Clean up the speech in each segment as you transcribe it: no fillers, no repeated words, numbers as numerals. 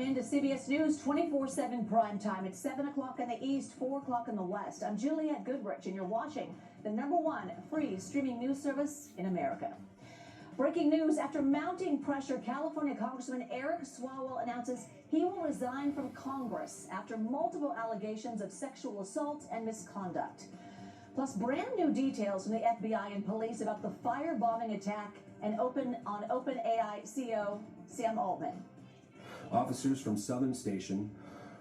into CBS News 24/7 prime time. It's 7 o'clock in the east, 4 o'clock in the west. I'm Juliette Goodrich, and you're watching the #1 free streaming news service in America. Breaking news: after mounting pressure, California Congressman Eric Swalwell announces he will resign from Congress after multiple allegations of sexual assault and misconduct. Plus, brand new details from the FBI and police about the firebombing attack on OpenAI CEO Sam Altman. Officers from Southern Station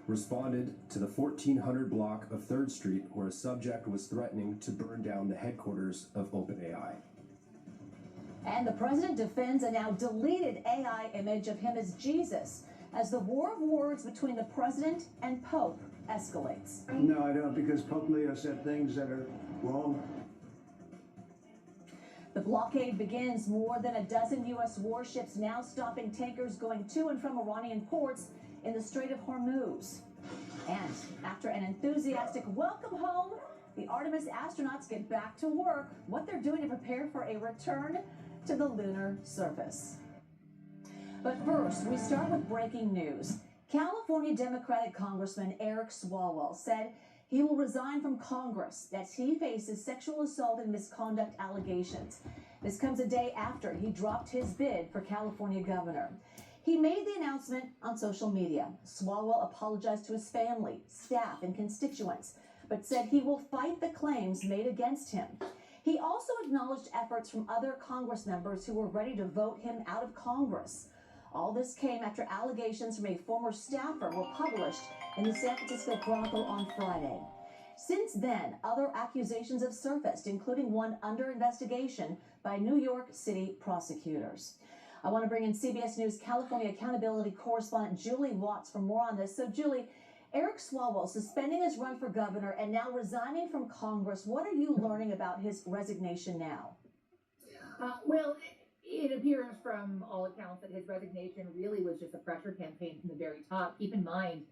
responded to the 1400 block of 3rd Street where a subject was threatening to burn down the headquarters of OpenAI. And the president defends a now deleted AI image of him as Jesus as the war of words between the president and Pope escalates. No, I don't, because Pope Leo said things that are wrong. The blockade begins. More than a dozen U.S. warships now stopping tankers going to and from Iranian ports in the Strait of Hormuz. And after an enthusiastic welcome home, the Artemis astronauts get back to work, what they're doing to prepare for a return to the lunar surface. But first, we start with breaking news. California Democratic Congressman Eric Swalwell said he will resign from Congress as he faces sexual assault and misconduct allegations. This comes a day after he dropped his bid for California governor. He made the announcement on social media. Swalwell apologized to his family, staff, and constituents, but said he will fight the claims made against him. He also acknowledged efforts from other Congress members who were ready to vote him out of Congress. All this came after allegations from a former staffer were published in the San Francisco Chronicle on Friday. Since then, other accusations have surfaced, including one under investigation by New York City prosecutors. I want to bring in CBS News California accountability correspondent Julie Watts for more on this. So, Julie, Eric Swalwell suspending his run for governor and now resigning from Congress. What are you learning about his resignation now? Well, it appears from all accounts that his resignation really was just a pressure campaign from the very top. Keep in mind,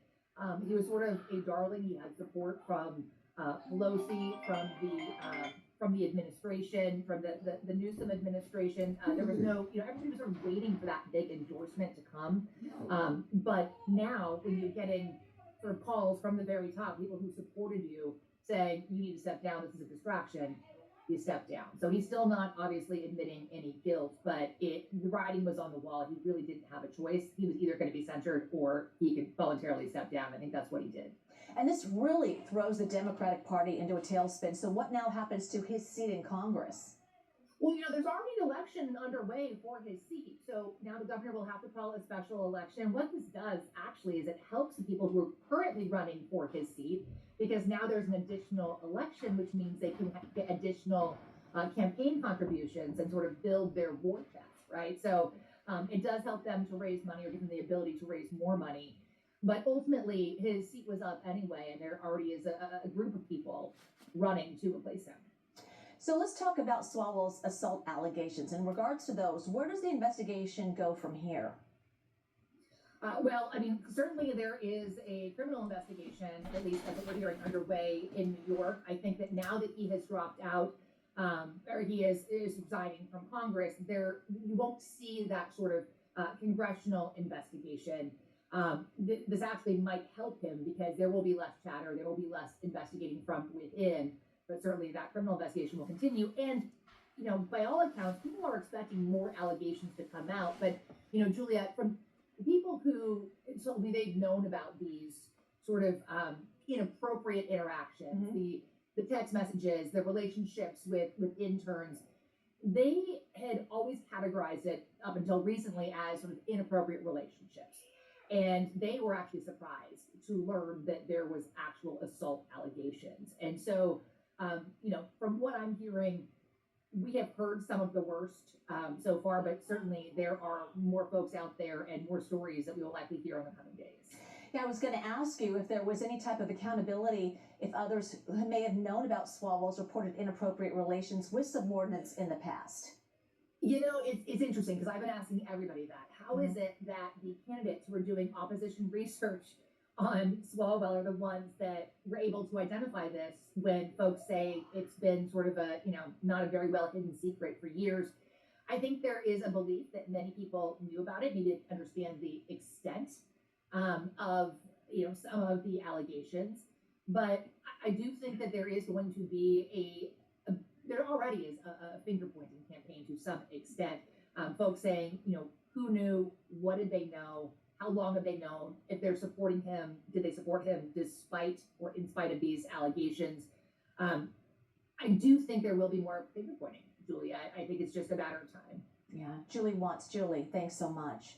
he was sort of a darling. He had support from Pelosi, from the administration, from the Newsom administration. There was no, everybody was sort of waiting for that big endorsement to come. But now, when you're getting sort of calls from the very top, people who supported you saying you need to step down, this is a distraction, he stepped down. So he's still not obviously admitting any guilt, but the writing was on the wall. He really didn't have a choice. He was either going to be censured or he could voluntarily step down. I think that's what he did. And this really throws the Democratic Party into a tailspin. So what now happens to his seat in Congress? Well, there's already an election underway for his seat. So now the governor will have to call a special election. What this does actually is it helps the people who are currently running for his seat, because now there's an additional election, which means they can get additional campaign contributions and sort of build their war chest, right? So it does help them to raise money or give them the ability to raise more money. But ultimately, his seat was up anyway, and there already is a group of people running to replace him. So let's talk about Swalwell's assault allegations. In regards to those, where does the investigation go from here? Well, I mean, certainly there is a criminal investigation, at least that's what we're hearing, underway in New York. I think that now that he has dropped out, or he is resigning from Congress, you won't see that sort of congressional investigation. This actually might help him because there will be less chatter, there will be less investigating from within, but certainly that criminal investigation will continue. And, by all accounts, people are expecting more allegations to come out. But, Juliette, from people who told me they've known about these sort of inappropriate interactions, the text messages, the relationships with interns, they had always categorized it up until recently as sort of inappropriate relationships. And they were actually surprised to learn that there was actual assault allegations. And so, from what I'm hearing, we have heard some of the worst so far, but certainly there are more folks out there and more stories that we will likely hear in the coming days. Yeah, I was going to ask you if there was any type of accountability if others may have known about Swalwell's reported inappropriate relations with subordinates in the past. It's interesting because I've been asking everybody that. How is it that the candidates who are doing opposition research on Swalwell are the ones that were able to identify this when folks say it's been sort of not a very well hidden secret for years? I think there is a belief that many people knew about it, needed to understand the extent of some of the allegations. But I do think that there is going to be there already is a finger pointing campaign to some extent. Folks saying, who knew, what did they know, how long have they known, if they're supporting him, did they support him despite or in spite of these allegations? I do think there will be more finger pointing, Julie. I think it's just a matter of time. Yeah, Julie Watts. Julie, thanks so much.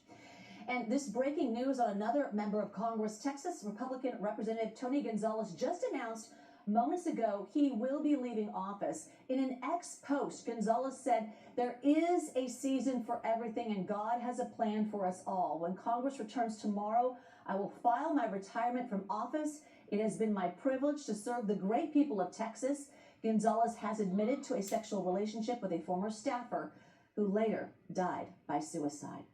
And this breaking news on another member of Congress, Texas Republican Representative Tony Gonzales just announced moments ago he will be leaving office. In an X post, Gonzales said, "There is a season for everything and God has a plan for us all. When Congress returns tomorrow, I will file my retirement from office. It has been my privilege to serve the great people of Texas." Gonzales has admitted to a sexual relationship with a former staffer who later died by suicide.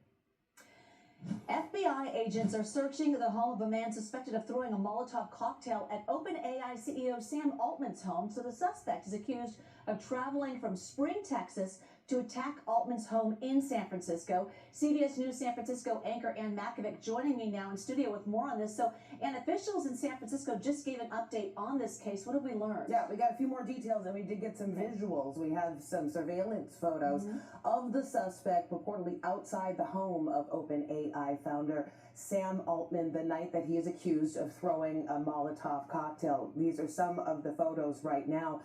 FBI agents are searching the home of a man suspected of throwing a Molotov cocktail at OpenAI CEO Sam Altman's home. So the suspect is accused of traveling from Spring, Texas to attack Altman's home in San Francisco. CBS News San Francisco anchor Ann Makovic joining me now in studio with more on this. So, and officials in San Francisco just gave an update on this case. What have we learned? Yeah, we got a few more details and we did get some visuals. We have some surveillance photos of the suspect purportedly outside the home of OpenAI founder Sam Altman the night that he is accused of throwing a Molotov cocktail. These are some of the photos right now.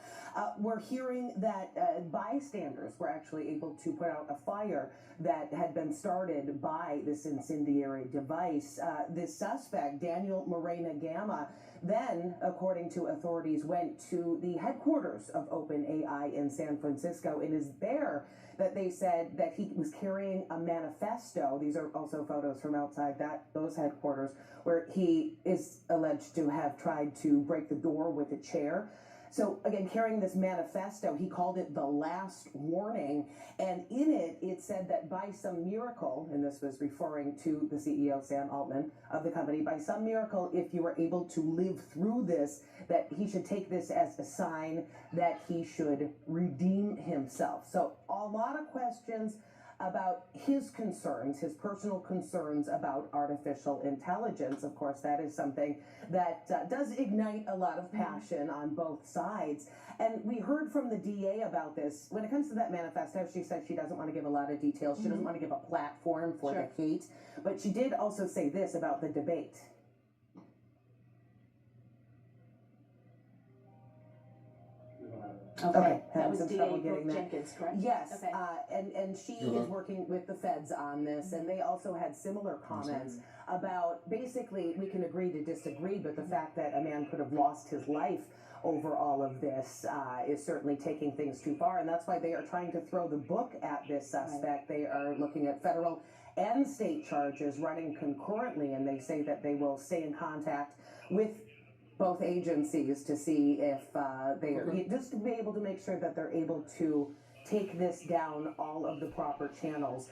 We're hearing that bystanders were actually able to put out a fire that had been started by this incendiary device. This suspect, Daniel Moreno Gama, then, according to authorities, went to the headquarters of OpenAI in San Francisco. It is there that they said that he was carrying a manifesto. These are also photos from outside those headquarters, where he is alleged to have tried to break the door with a chair. So again, carrying this manifesto, he called it the last warning. And in it, it said that by some miracle, and this was referring to the CEO, Sam Altman, of the company, by some miracle, if you were able to live through this, that he should take this as a sign that he should redeem himself. So a lot of questions about his concerns, his personal concerns about artificial intelligence. Of course, that is something that does ignite a lot of passion on both sides. And we heard from the DA about this. When it comes to that manifesto, she said she doesn't want to give a lot of details. She doesn't want to give a platform for the hate. But she did also say this about the debate. Okay, that had was some DA trouble Brooke getting that. Jenkins, correct? Yes, Okay. and she is working with the feds on this, and they also had similar comments about basically we can agree to disagree, but the fact that a man could have lost his life over all of this is certainly taking things too far, and that's why they are trying to throw the book at this suspect. They are looking at federal and state charges running concurrently, and they say that they will stay in contact with both agencies to see if they are, just to be able to make sure that they're able to take this down all of the proper channels.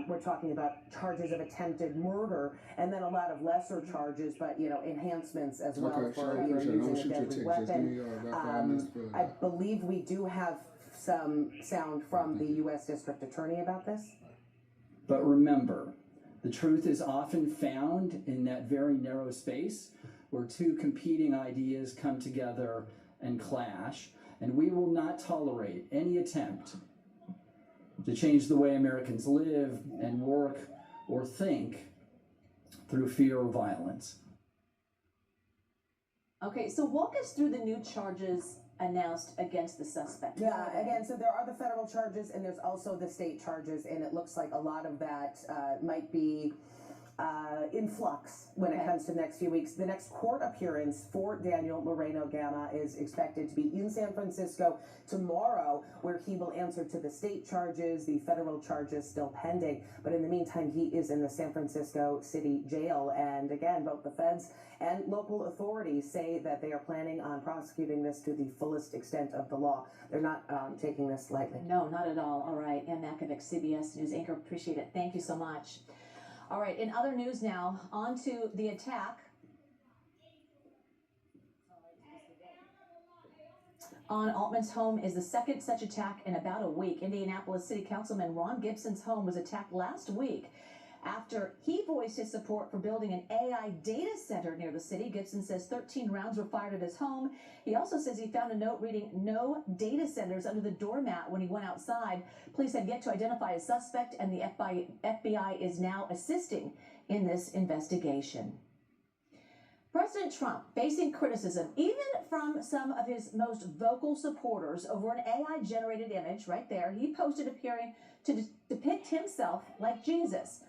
We're talking about charges of attempted murder and then a lot of lesser charges, but enhancements as well for using a deadly weapon. I believe we do have some sound from the U.S. District Attorney about this. But remember, the truth is often found in that very narrow space where two competing ideas come together and clash, and we will not tolerate any attempt to change the way Americans live and work or think through fear or violence. Okay, so walk us through the new charges announced against the suspect. Yeah, again, so there are the federal charges and there's also the state charges, and it looks like a lot of that might be in flux when it comes to the next few weeks. The next court appearance for Daniel Moreno Gama is expected to be in San Francisco tomorrow, where he will answer to the state charges, the federal charges still pending. But in the meantime, he is in the San Francisco City Jail. And again, both the feds and local authorities say that they are planning on prosecuting this to the fullest extent of the law. They're not taking this lightly. No, not at all. All right, Ann Makovic, CBS News anchor, appreciate it. Thank you so much. All right, in other news now, on to the attack on Altman's home is the second such attack in about a week. Indianapolis City Councilman Ron Gibson's home was attacked last week after he voiced his support for building an AI data center near the city. Gibson says 13 rounds were fired at his home. He also says he found a note reading "no data centers" under the doormat when he went outside. Police have yet to identify a suspect, and the FBI is now assisting in this investigation. President Trump facing criticism even from some of his most vocal supporters over an AI-generated image right there. He posted appearing to depict himself like Jesus.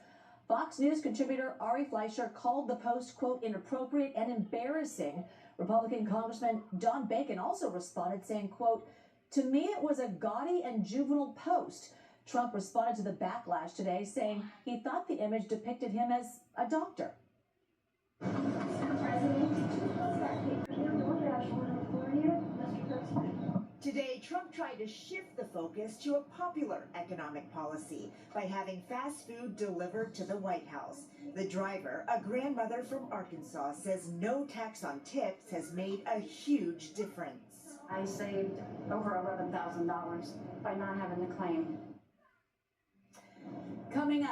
Fox News contributor Ari Fleischer called the post, quote, inappropriate and embarrassing. Republican Congressman Don Bacon also responded saying, quote, to me it was a gaudy and juvenile post. Trump responded to the backlash today saying he thought the image depicted him as a doctor. Today, Trump tried to shift the focus to a popular economic policy by having fast food delivered to the White House. The driver, a grandmother from Arkansas, says no tax on tips has made a huge difference. I saved over $11,000 by not having to claim. Coming up.